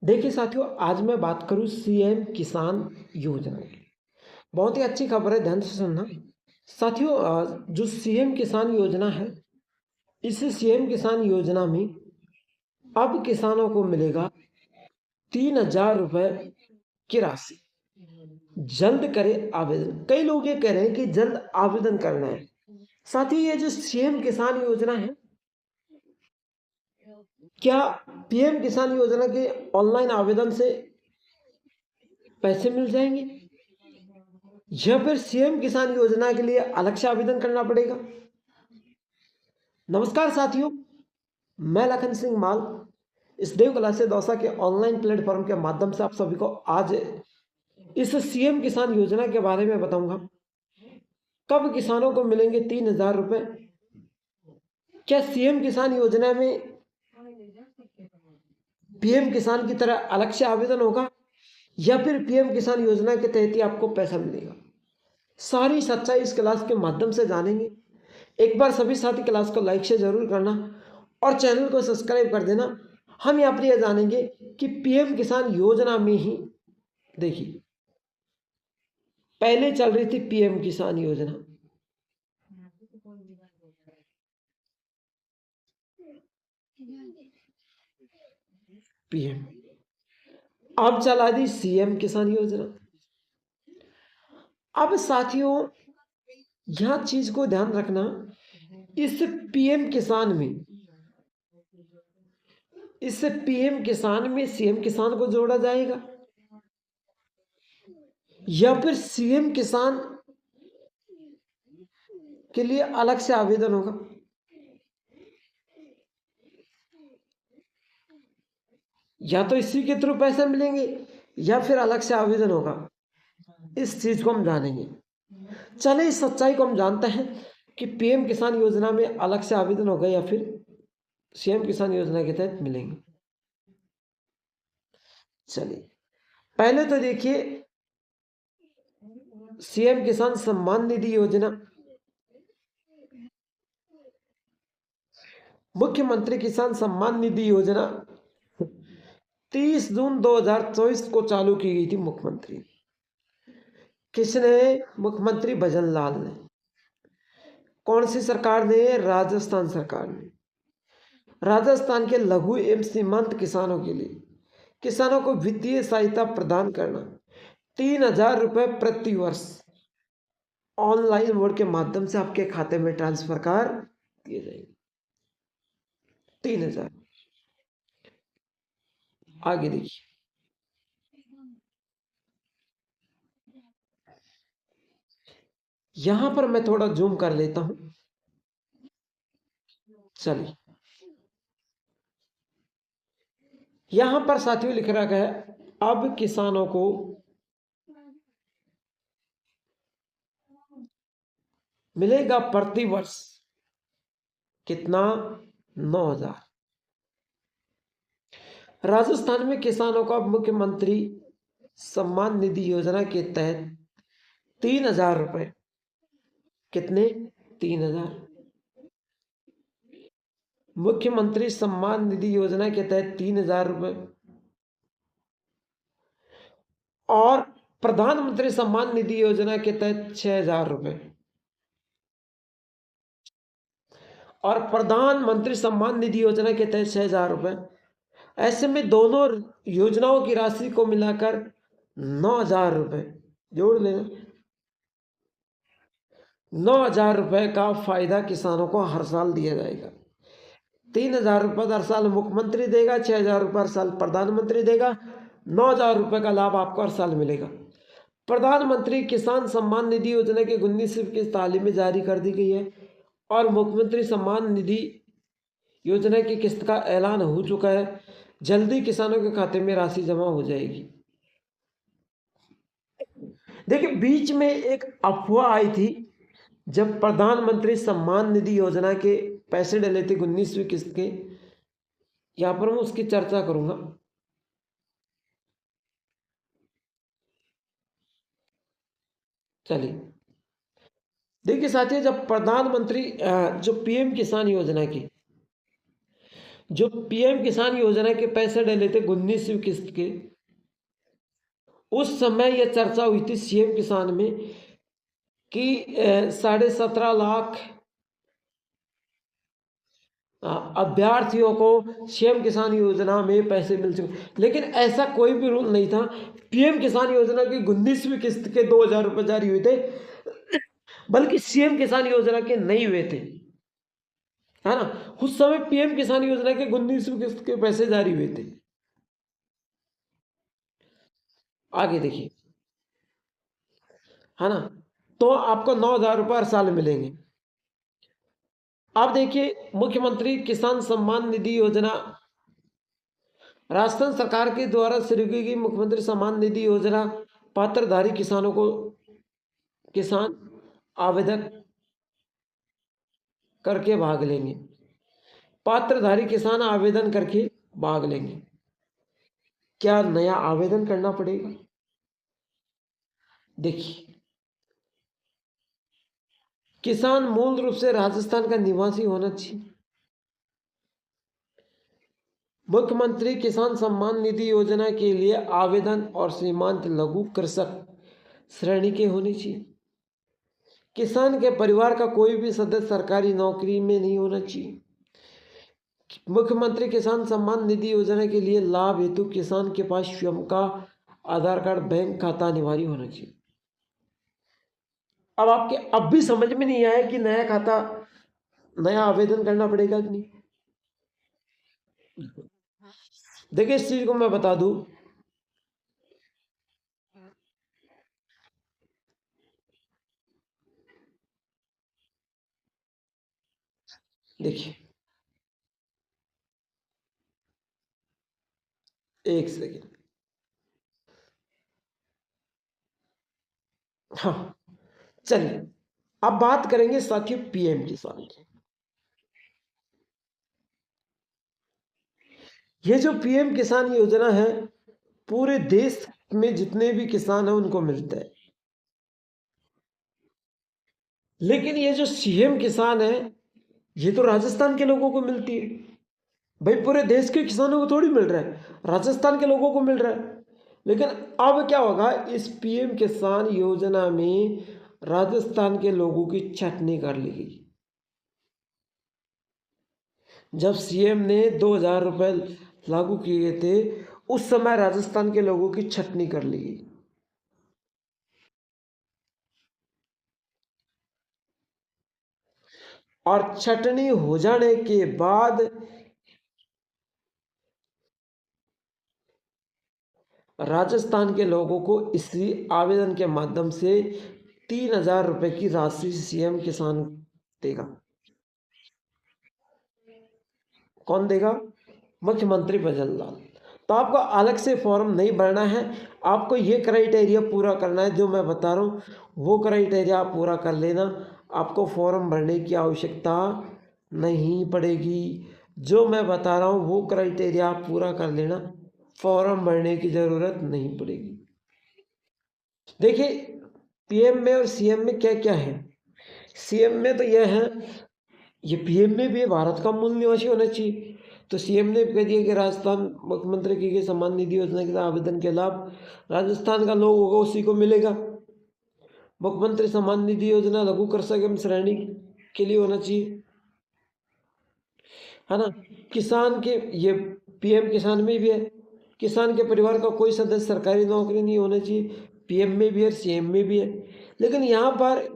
देखिए साथियों, आज मैं बात करूं सीएम किसान योजना की। बहुत ही अच्छी खबर है, ध्यान से सुनना साथियों। जो सीएम किसान योजना है, इस सीएम किसान योजना में अब किसानों को मिलेगा 3,000 रुपए की राशि। जल्द करें आवेदन। कई लोग ये कह रहे हैं कि जल्द आवेदन करना है। साथियों, ये जो सीएम किसान योजना है, क्या पीएम किसान योजना के ऑनलाइन आवेदन से पैसे मिल जाएंगे या फिर सीएम किसान योजना के लिए अलग से आवेदन करना पड़ेगा? नमस्कार साथियों, मैं लखन सिंह माल इस देव क्लासेस दौसा के ऑनलाइन प्लेटफॉर्म के माध्यम से आप सभी को आज इस सीएम किसान योजना के बारे में बताऊंगा। कब किसानों को मिलेंगे 3,000 रुपए? क्या सीएम किसान योजना में पीएम किसान की तरह अलग से आवेदन होगा या फिर पीएम किसान योजना के तहत ही आपको पैसा मिलेगा? सारी सच्चाई इस क्लास के माध्यम से जानेंगे। एक बार सभी साथी क्लास को लाइक से जरूर करना और चैनल को सब्सक्राइब कर देना। हम यहाँ पर यह जानेंगे कि पीएम किसान योजना में ही देखिए, पहले चल रही थी पीएम किसान योजना, पीएम, अब चला दी सीएम किसान योजना। अब साथियों, यह चीज को ध्यान रखना, इस पीएम किसान में सीएम किसान को जोड़ा जाएगा या फिर सीएम किसान के लिए अलग से आवेदन होगा? या तो इसी के थ्रू पैसे मिलेंगे या फिर अलग से आवेदन होगा। इस चीज को हम जानेंगे। चले इस सच्चाई को हम जानते हैं कि पीएम किसान योजना में अलग से आवेदन होगा या फिर सीएम किसान योजना के तहत मिलेंगे। चलिए, पहले तो देखिए सीएम किसान सम्मान निधि योजना, मुख्यमंत्री किसान सम्मान निधि योजना 30 जून 2024 को चालू की गई थी। मुख्यमंत्री किसने? मुख्यमंत्री भजन लाल ने। कौन सी सरकार ने? राजस्थान सरकार ने। राजस्थान के लघु एवं सीमांत किसानों के लिए किसानों को वित्तीय सहायता प्रदान करना, 3,000 रुपए प्रति वर्ष ऑनलाइन मोड के माध्यम से आपके खाते में ट्रांसफर कर दिए जाएंगे। 3,000। आगे देखिए, यहां पर मैं थोड़ा जूम कर लेता हूं। चलिए, यहां पर साथियों लिख रखा है, अब किसानों को मिलेगा प्रति वर्ष कितना? 9,000। राजस्थान में किसानों को अब मुख्यमंत्री सम्मान निधि योजना के तहत 3,000 रुपए, कितने? 3,000। मुख्यमंत्री सम्मान निधि योजना के तहत 3,000 रुपए और प्रधानमंत्री सम्मान निधि योजना के तहत 6,000 रुपए और प्रधानमंत्री सम्मान निधि योजना के तहत 6,000 रुपए। ऐसे में दोनों योजनाओं की राशि को मिलाकर 9,000 रुपए जोड़ लेना। 9,000 रुपए का फायदा किसानों को हर साल दिया जाएगा। 3,000 रुपए हर साल मुख्यमंत्री देगा, 6,000 रुपए हर साल प्रधानमंत्री देगा। 9,000 रुपए का लाभ आपको हर साल मिलेगा। प्रधानमंत्री किसान सम्मान निधि योजना की 19वीं किस्त हाल ही में जारी कर दी गई है और मुख्यमंत्री सम्मान निधि योजना की किस्त का ऐलान हो चुका है। जल्दी किसानों के खाते में राशि जमा हो जाएगी। देखिए, बीच में एक अफवाह आई थी जब प्रधानमंत्री सम्मान निधि योजना के पैसे डले थे 19वीं किस्त के। यहां पर मैं उसकी चर्चा करूंगा। चलिए, देखिए साथियों, जब प्रधानमंत्री जो पीएम किसान योजना की जो पीएम किसान योजना के पैसे डले थे 19वीं किस्त के, उस समय यह चर्चा हुई थी सीएम किसान में कि 17.5 लाख अभ्यर्थियों को सीएम किसान योजना में पैसे मिल चुके, लेकिन ऐसा कोई भी रूल नहीं था। पीएम किसान योजना की 19वीं किस्त के 2,000 रुपये जारी हुए थे, बल्कि सीएम किसान योजना के नहीं हुए थे, है ना। उस समय पीएम किसान योजना के 19वीं किस्त के पैसे जारी हुए थे। आगे देखिए, है ना, तो आपको 9,000 रुपये हर साल मिलेंगे। अब देखिए, मुख्यमंत्री किसान सम्मान निधि योजना, राजस्थान सरकार के द्वारा शुरू की गई मुख्यमंत्री सम्मान निधि योजना, पात्रधारी किसानों को किसान आवेदक करके भाग लेंगे। पात्रधारी किसान आवेदन करके भाग लेंगे। क्या नया आवेदन करना पड़ेगा? देखिए, किसान मूल रूप से राजस्थान का निवासी होना चाहिए। मुख्यमंत्री किसान सम्मान निधि योजना के लिए आवेदन और सीमांत लघु कृषक श्रेणी के होने चाहिए। किसान के परिवार का कोई भी सदस्य सरकारी नौकरी में नहीं होना चाहिए। मुख्यमंत्री किसान सम्मान निधि योजना के लिए लाभ हेतु किसान के पास स्वयं का आधार कार्ड, बैंक खाता अनिवार्य होना चाहिए। अब आपके अब भी समझ में नहीं आया कि नया आवेदन करना पड़ेगा कि नहीं? देखिए, इस चीज को मैं बता दूं, देखिए, एक सेकेंड। हाँ, चलिए, अब बात करेंगे साथियों पीएम किसान की। ये जो पीएम किसान योजना है, पूरे देश में जितने भी किसान हैं उनको मिलता है। लेकिन ये जो सीएम किसान है, ये तो राजस्थान के लोगों को मिलती है। भाई, पूरे देश के किसानों को थोड़ी मिल रहा है, राजस्थान के लोगों को मिल रहा है। लेकिन अब क्या होगा, इस पीएम किसान योजना में राजस्थान के लोगों की छटनी कर ली गई। जब सीएम ने 2,000 रुपये लागू किए थे, उस समय राजस्थान के लोगों की छटनी कर ली गई। और छटनी हो जाने के बाद राजस्थान के लोगों को इसी आवेदन के माध्यम से 3,000 रुपये की राशि सीएम किसान देगा। कौन देगा? मुख्यमंत्री भजनलाल। तो आपको अलग से फॉर्म नहीं भरना है, आपको ये क्राइटेरिया पूरा करना है जो मैं बता रहा हूँ, वो क्राइटेरिया आप पूरा कर लेना, आपको फॉर्म भरने की आवश्यकता नहीं पड़ेगी। जो मैं बता रहा हूँ वो क्राइटेरिया आप पूरा कर लेना, फॉर्म भरने की ज़रूरत नहीं पड़ेगी। देखिए, पीएम में और सीएम में क्या क्या है। सीएम में तो यह है, ये पीएम में भी भारत का मूल निवासी होना चाहिए। तो सीएम ने कह दिया कि राजस्थान मुख्यमंत्री की गई सम्मान निधि योजना के आवेदन के लाभ राजस्थान का लोग होगा उसी को मिलेगा। मुख्यमंत्री सम्मान निधि योजना लघु कृषक एवं श्रेणी के लिए होना चाहिए, है ना। किसान के, ये पीएम किसान में भी है, किसान के परिवार का कोई सदस्य सरकारी नौकरी नहीं होना चाहिए, पीएम में भी है, सीएम में भी है। लेकिन यहाँ पर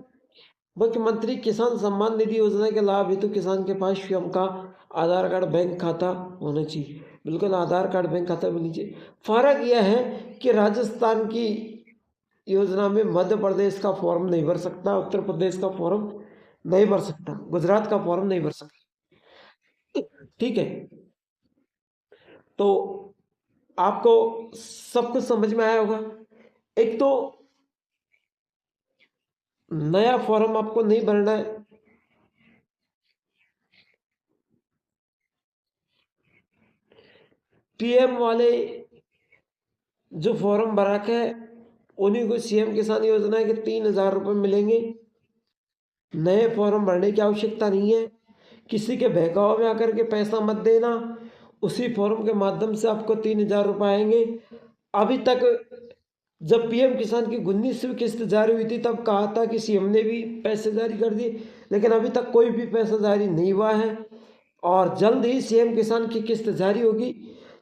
मुख्यमंत्री किसान सम्मान निधि योजना के लाभ हेतु किसान के पास स्वयं का आधार कार्ड, बैंक खाता होना चाहिए। बिल्कुल, आधार कार्ड, बैंक खाता होना चाहिए। फर्क यह है कि राजस्थान की योजना में मध्य प्रदेश का फॉर्म नहीं भर सकता, उत्तर प्रदेश का फॉर्म नहीं भर सकता, गुजरात का फॉर्म नहीं भर सकता। ठीक है, तो आपको सब कुछ समझ में आया होगा। एक तो नया फॉर्म आपको नहीं भरना है, पीएम वाले जो फॉर्म भरा के उन्हीं को सीएम किसान योजना के 3,000 रुपये मिलेंगे। नए फॉर्म भरने की आवश्यकता नहीं है, किसी के बहकावे में आकर के पैसा मत देना, उसी फॉर्म के माध्यम से आपको 3,000 रुपये आएंगे। अभी तक जब पीएम किसान की 19वीं किस्त जारी हुई थी तब कहा था कि सीएम ने भी पैसे जारी कर दिए, लेकिन अभी तक कोई भी पैसा जारी नहीं हुआ है और जल्द ही सीएम किसान की किस्त जारी होगी।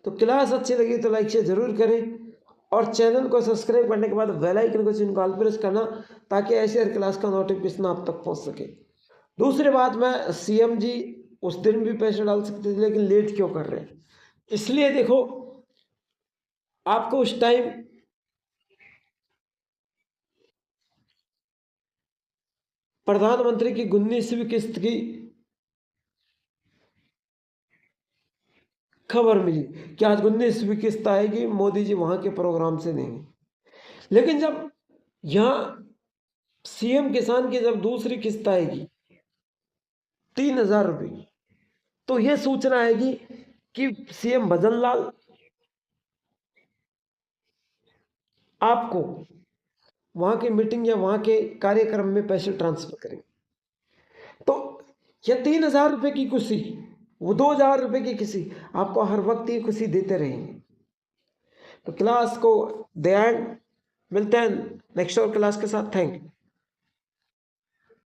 तो क्लास अच्छी लगी तो लाइक शेयर जरूर करें और चैनल को सब्सक्राइब करने के बाद बेल आइकन को चिन्ह ऑल प्रेस करना ताकि ऐसे हर क्लास का नोटिफिकेशन आप तक पहुंच सके। दूसरी बात, मैं सीएम जी उस दिन भी पैसे डाल सकते थे लेकिन लेट क्यों कर रहे हैं? इसलिए देखो, आपको उस टाइम प्रधानमंत्री की 19वीं किस्त की खबर मिली कि आज 19वीं किस्त आएगी, मोदी जी वहां के प्रोग्राम से देंगे। लेकिन जब यहाँ सीएम किसान की जब दूसरी किस्त आएगी 3,000 रुपये की, तो यह सूचना आएगी कि सीएम भजन लाल आपको वहां की मीटिंग या वहां के कार्यक्रम में पैसे ट्रांसफर करेंगे। तो यह 3,000 रुपये की खुशी, वो 2,000 रुपये की खुशी, आपको हर वक्त ये खुशी देते रहेंगे। तो क्लास को ध्यान, मिलते हैं नेक्स्ट और क्लास के साथ। Thank you.